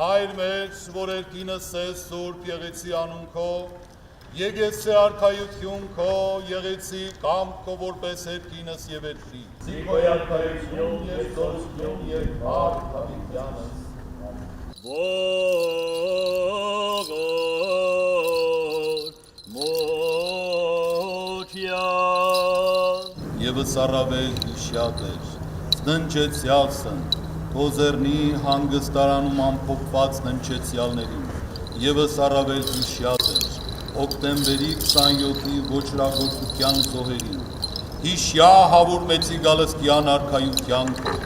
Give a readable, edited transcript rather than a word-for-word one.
Հայր մեր, որ երկինս ես Սուրբ Եղեցի անուն քո, Եկեցե արքայություն քո, Եղեցի կամք քո որպես երկինս եւ երկրի։ Զիգոյ արքայություն եւ զորություն եւ փառք հավիտյանս։ Եվս առավել հիշյալ էր, ննչեցյալսն, Թոզերնի հանգստարանում ամփոփված ննչեցյալներին, եվս առավել հիշյալ էր, օկտեմբերի 27-ի ոչրագործության զոհերին, հիշյա հավուր մեծի գալստյան արքայության քո,